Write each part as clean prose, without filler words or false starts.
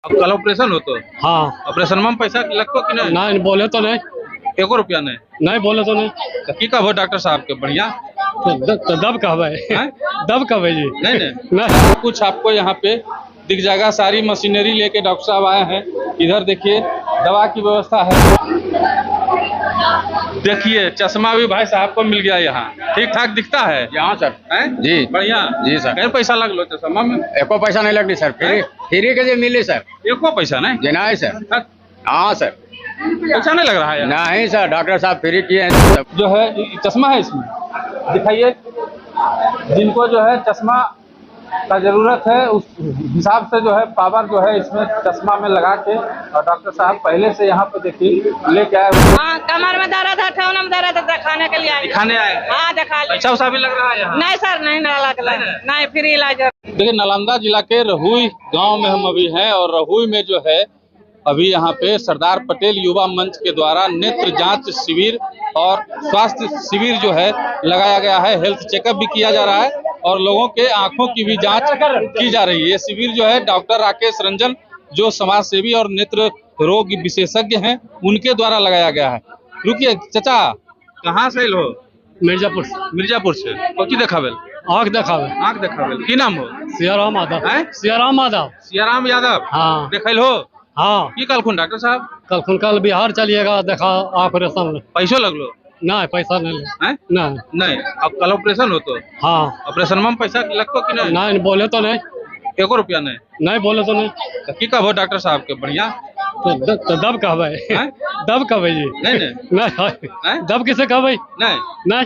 अब कल ऑपरेशन हो तो हाँ ऑपरेशन में पैसा लगतो कि नहीं? नहीं बोले तो नहीं, एको रुपया नहीं? नहीं बोले तो नहीं तो की कहबो डॉक्टर साहब के बढ़िया तो दब कहबे हैं? दब कहबे जी नहीं नहीं कुछ आपको यहाँ पे दिख जाएगा। सारी मशीनरी लेके डॉक्टर साहब आए हैं। इधर देखिए दवा की व्यवस्था है। देखिए चश्मा भी भाई साहब को मिल गया यहाँ, ठीक ठाक दिखता है यहाँ सर हैं? जी बढ़िया जी सर। कहीं पैसा लग लो चश्मा में? एको पैसा नहीं लगनी सर, फ्री के जो मिली सर, एको पैसा नहीं जी नहीं सर। हाँ, हाँ सर, पैसा नहीं लग रहा है यहाँ? नहीं सर, डॉक्टर साहब फ्री किए हैं। जो है चश्मा है इसमें दिखाइए, जिनको जो है चश्मा का जरूरत है उस हिसाब से जो है पावर जो है इसमें चश्मा में लगा के, और डॉक्टर साहब पहले से यहाँ पे देखिए लेके आए। हाँ, कमर में दर्द है, ठेहुना में दर्द है, दिखाने के लिए आए। दिखाने आए? हाँ दिखा ले। पैसा उसा भी लग रहा है यहाँ? नहीं सर, नहीं नहीं फ्री इलाज। देखिए नालंदा जिला के रहुई गांव में हम अभी हैं, और रहुई में जो है अभी यहाँ पे सरदार पटेल युवा मंच के द्वारा नेत्र जांच शिविर और स्वास्थ्य शिविर जो है लगाया गया है। हेल्थ चेकअप भी किया जा रहा है और लोगों के आंखों की भी जांच की जा रही है। ये शिविर जो है डॉक्टर राकेश रंजन जो समाज सेवी और नेत्र रोग विशेषज्ञ हैं उनके द्वारा लगाया गया है। रुकिए चाचा, कहाँ से हो? मिर्जापुर मिर्जापुर से। कौची देखावेल? आँख देखावे। आँख देखावेल। की नाम हो? सियाराम यादव। हैं? सियाराम यादव। सियाराम यादव। हाँ देखेल हो? हाँ। की कहलखुन डॉक्टर साहब? कल बिहार चलिएगा, देखा ऑपरेशन में। पैसो लगलो? नहीं पैसा नहीं हैं? नहीं नहीं अब कल ऑपरेशन हो तो हाँ ऑपरेशन में पैसा लगतो कि नहीं? नहीं बोले तो नहीं, एको रुपया नहीं? नहीं बोले तो नहीं तो की कहबो डॉक्टर साहब के बढ़िया तो दब कहबे हैं? दब कहबे जी नहीं नहीं नहीं दब किसे कहबे? नहीं नहीं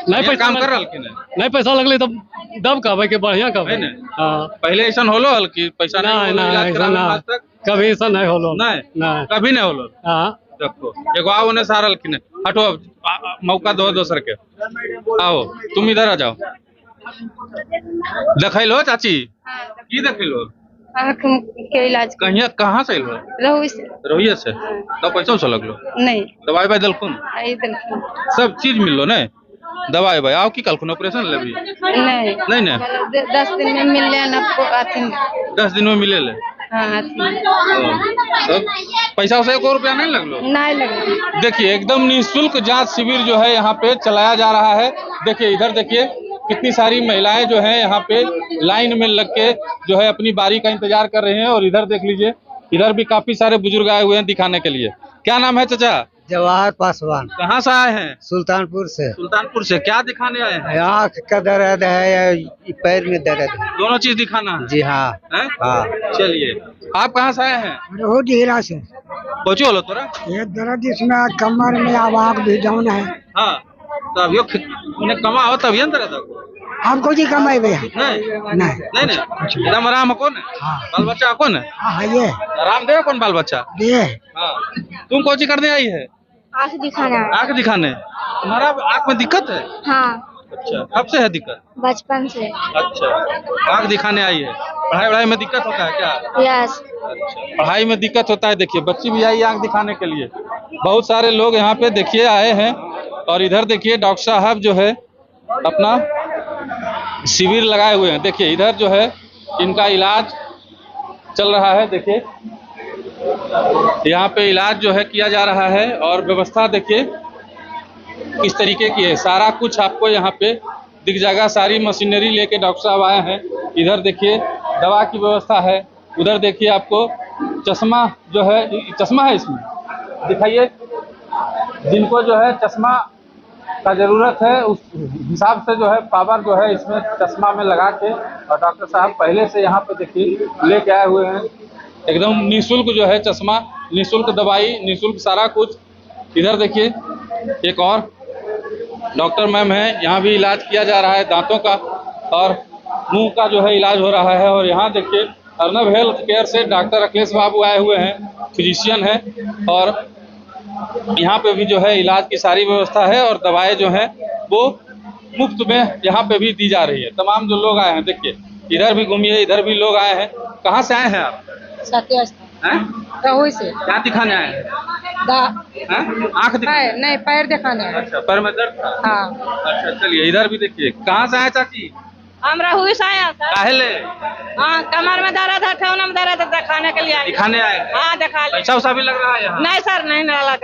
नहीं पैसा काम कर रहा कि नहीं? नहीं पैसा लगले तब दब कहबे के बढ़िया कहबे। नहीं हाँ पहले ऐसा होलो हल कि पैसा नहीं नहीं इलाज नहीं करावे आज तक? कभी ऐसा नहीं होलो। नहीं नहीं कभी नहीं होलो। हाँ देखो एगो आओ ने सारल कि नहीं, हटो अब मौका दो दोसर के। आओ तुम इधर आ जाओ। देखैलो चाची? की देखैलो? आँख के इलाज कहाँ से लो? रहुई से। रोहिए से। तब पैसा उसा लगलो? नहीं दवाई भाई दलखुन? सब चीज मिल लो नहीं? दवाई भाई आओ की कलखुन ऑपरेशन लेबी? नहीं नहीं नहीं 10 दिन में मिल ले ना 10 दिन में मिले ले। हाँ तब पैसा उसे एको रुपया नहीं लगलो? नहीं लगे। देखिए एकदम निःशुल्क जांच शिविर जो है यहाँ पे चलाया जा रहा है। देखिए इधर देखिए कितनी सारी महिलाएं जो है यहाँ पे लाइन में लग के जो है अपनी बारी का इंतजार कर रहे हैं। और इधर देख लीजिए, इधर भी काफी सारे बुजुर्ग आए हुए हैं दिखाने के लिए। क्या नाम है चाचा? जवाहर पासवान। कहाँ से आए हैं? सुल्तानपुर से। सुल्तानपुर से। क्या दिखाने आए हैं? आँख का दर्द है या पैर में दर्द है? दोनों चीज दिखाना है? जी हाँ। हाँ चलिए, आप कहाँ से आए हैं? रोहू जिला से। पहुँचे हो तोरा? ये दर्द इसमें कमर में, अब आँख भी डाउन है। हाँ तो अभी कमा हो तभी अंदर था हमको जी कमाई भैया? नहीं नहीं नहीं एकदम आराम कौन है? हाँ। बाल बच्चा कौन है? हाँ ये आराम दे कौन बाल बच्चा? ये हाँ। तुम कौन सी करने आई है? आँख दिखाना। आँख दिखाने? तुम्हारा आँख में दिक्कत है? हाँ अच्छा कब से है दिक्कत? बचपन से। अच्छा आँख दिखाने आई है। पढ़ाई में दिक्कत होता है क्या? यस। अच्छा पढ़ाई में दिक्कत होता है। देखिए बच्ची भी आई आँख दिखाने के लिए। बहुत सारे लोग यहाँ पे देखिए आए हैं। और इधर देखिए डॉक्टर साहब जो है अपना शिविर लगाए हुए हैं। देखिए इधर जो है इनका इलाज चल रहा है। देखिए यहाँ पे इलाज जो है किया जा रहा है। और व्यवस्था देखिए किस तरीके की है, सारा कुछ आपको यहाँ पे दिख जाएगा। सारी मशीनरी लेके डॉक्टर साहब आए हैं। इधर देखिए दवा की व्यवस्था है। उधर देखिए आपको चश्मा जो है, चश्मा है इसमें दिखाइए, जिनको जो है चश्मा का जरूरत है उस हिसाब से जो है पावर जो है इसमें चश्मा में लगा के, और डॉक्टर साहब पहले से यहाँ पे देखिए लेके आए हुए हैं। एकदम निःशुल्क जो है चश्मा, निःशुल्क दवाई, निःशुल्क सारा कुछ। इधर देखिए एक और डॉक्टर मैम है, यहाँ भी इलाज किया जा रहा है दांतों का और मुंह का जो है इलाज हो रहा है। और यहाँ देखिए अर्नब हेल्थ केयर से डॉक्टर अखिलेश बाबू आए हुए हैं, फिजिशियन है। और यहाँ पे भी जो है इलाज की सारी व्यवस्था है और दवाएं जो हैं वो मुफ्त में यहाँ पे भी दी जा रही है। तमाम जो लोग आए हैं देखिए, इधर भी घूमिए, इधर भी लोग आए हैं। कहाँ से आए हैं आप? रहुई से। क्या दिखाने आए हैं? आँख दिखाने? नहीं पैर दिखाने। अच्छा पैर में दर्द था? हाँ। अच्छा चलिए इधर भी देखिए। कहाँ से आए चाची? हमरा हुई से आया सर। काहे ले हाँ, कमर में दर्द है, ठेवना में दर्द है, दिखाने के लिए आए। दिखाने आए? हाँ, दिखा ले। पैसा उसा भी लग रहा है यहाँ? नहीं सर, नहीं लगा,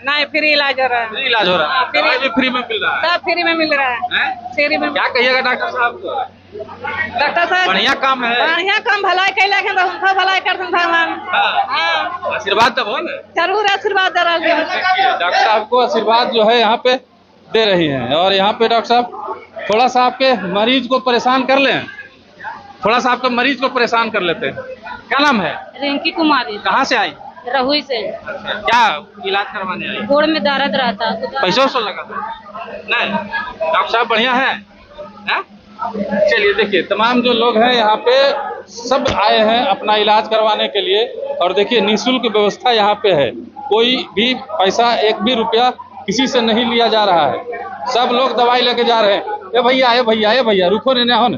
नहीं फ्री इलाज हो रहा है। फ्री इलाज हो रहा है? दवाई भी फ्री में मिल रहा है? सब फ्री में मिल रहा है। हैं? फ्री में। क्या कहिएगा डॉक्टर साहब को? डॉक्टर साहब बढ़िया काम है। बढ़िया काम, भलाई कैला के तो हमको भलाई करते भगवान। हाँ। हाँ, आशीर्वाद तब हो ना। जरूर आशीर्वाद दे रहा है। देखिए, डॉक्टर साहब को आशीर्वाद जो है यहाँ पे दे रही हैं। और यहाँ पे डॉक्टर साहब थोड़ा सा आपके मरीज को परेशान कर लें, थोड़ा सा आपके मरीज को परेशान कर लेते हैं। क्या नाम है? रिंकी कुमारी, कहाँ से आई? रहुई से। क्या इलाज करवाने आई? गोड़ में दर्द रहता है। पैसा उसा लगा था? नहीं, डॉक्टर साहब बढ़िया है। हैं? चलिए देखिए, तमाम जो लोग हैं यहाँ पे सब आए हैं अपना इलाज करवाने के लिए। और देखिए निःशुल्क व्यवस्था यहाँ पे है, कोई भी पैसा एक भी रुपया किसी से नहीं लिया जा रहा है। सब लोग दवाई लेके जा रहे हैं। ए भैया रुको ने होन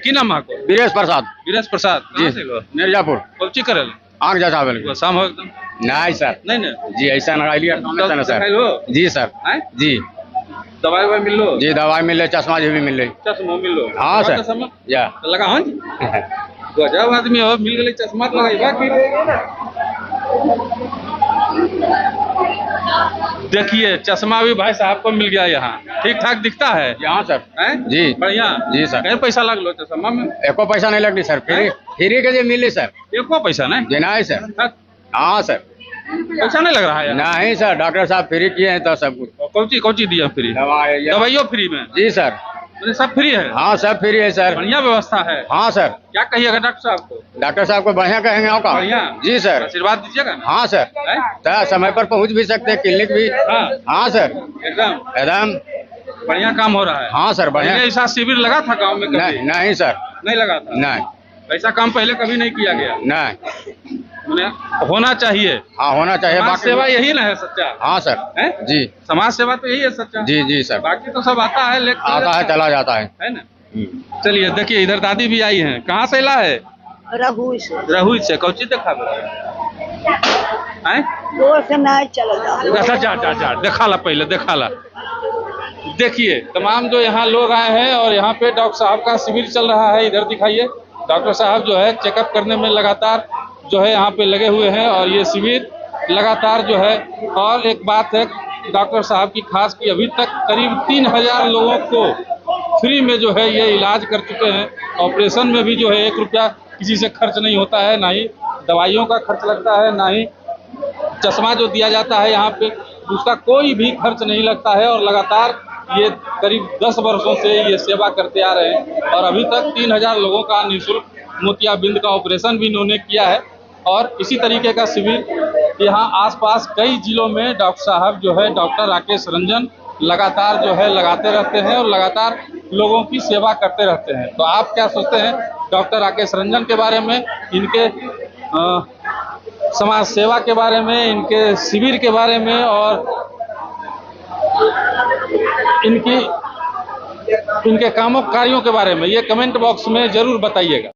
की नाम आपको? वीरेश प्रसाद वीरेश प्रसाद जी, कहाँ से हो? मिर्जापुर। कौची करल? आँख जैसा बिल्कुल। शाम हो एकदम नहीं सर, नहीं ना जी ऐसा लगा लिया ना सर। दिखाई लो? जी सर, हैं? जी दवाई ववाई मिल लो? जी दवाई मिल रही, चश्मा जी भी मिल रही। चश्मा मिल लो? हाँ सर। चश्मा या लगा हन गजब आदमी हो, मिल गए चश्मा तो लगाई बाकी। देखिए चश्मा भी भाई साहब को मिल गया यहाँ, ठीक ठाक दिखता है। हाँ सर। हैं? जी बढ़िया। जी सर। कहीं पैसा लग लो चश्मा में? एको पैसा नहीं लगती सर, फ्री के लिए मिली सर। एको पैसा नहीं? जी नहीं सर। हाँ, हाँ सर। पैसा नहीं लग रहा है यहाँ? नहीं सर, डॉक्टर साहब फ्री किए हैं तो सब कुछ। कौची दिया फ्री? दवाई दवाइयों फ्री में? जी सर। सब फ्री है? हाँ सब फ्री है सर। बढ़िया व्यवस्था है। हाँ सर। क्या कहिएगा डॉक्टर साहब को? डॉक्टर साहब को बढ़िया कहेंगे आपका? बढ़िया। जी सर। आशीर्वाद दीजिएगा ना? हाँ सर। हैं? तो समय पर पहुंच भी सकते हैं, क्लिनिक भी। हाँ। हाँ सर, एकदम एकदम बढ़िया काम हो रहा है। हाँ सर बढ़िया। पहले ऐसा शिविर लगा था गांव में कभी? नहीं सर, नहीं लगा था? नहीं ऐसा काम पहले कभी नहीं किया गया। नहीं। मैंने होना चाहिए। हाँ होना चाहिए। समाज बाकी सेवा यही ना है सच्चा? हाँ सर। हैं? जी समाज सेवा तो यही है सच्चा। जी जी सर। बाकी तो सब आता है लेकिन आता है चला जाता है ना। चलिए देखिए इधर दादी भी आई हैं। कहाँ से ला है? रहुई से। रहुई से। कौची देखा हैं? गोड़ से नहीं चलेगा। अच्छा जा देखा ला, पहले देखा ला। देखिए तमाम जो यहाँ लोग आए हैं और यहाँ पे डॉक्टर साहब का शिविर चल रहा है। इधर दिखाइए, डॉक्टर साहब जो है चेकअप करने में लगातार जो है यहाँ पे लगे हुए हैं और ये शिविर लगातार जो है। और एक बात है डॉक्टर साहब की खास कि अभी तक करीब 3000 लोगों को फ्री में जो है ये इलाज कर चुके हैं। ऑपरेशन में भी जो है 1 रुपया किसी से खर्च नहीं होता है, ना ही दवाइयों का खर्च लगता है, ना ही चश्मा जो दिया जाता है यहाँ पे उसका कोई भी खर्च नहीं लगता है। और लगातार ये करीब 10 वर्षों से ये सेवा करते आ रहे हैं और अभी तक 3000 लोगों का निःशुल्क मोतियाबिंद का ऑपरेशन भी इन्होंने किया है। और इसी तरीके का शिविर यहाँ आसपास कई जिलों में डॉक्टर साहब जो है डॉक्टर राकेश रंजन लगातार जो है लगाते रहते हैं और लगातार लोगों की सेवा करते रहते हैं। तो आप क्या सोचते हैं डॉक्टर राकेश रंजन के बारे में, इनके समाज सेवा के बारे में, इनके शिविर के बारे में और इनके कामों कार्यों के बारे में? ये कमेंट बॉक्स में जरूर बताइएगा।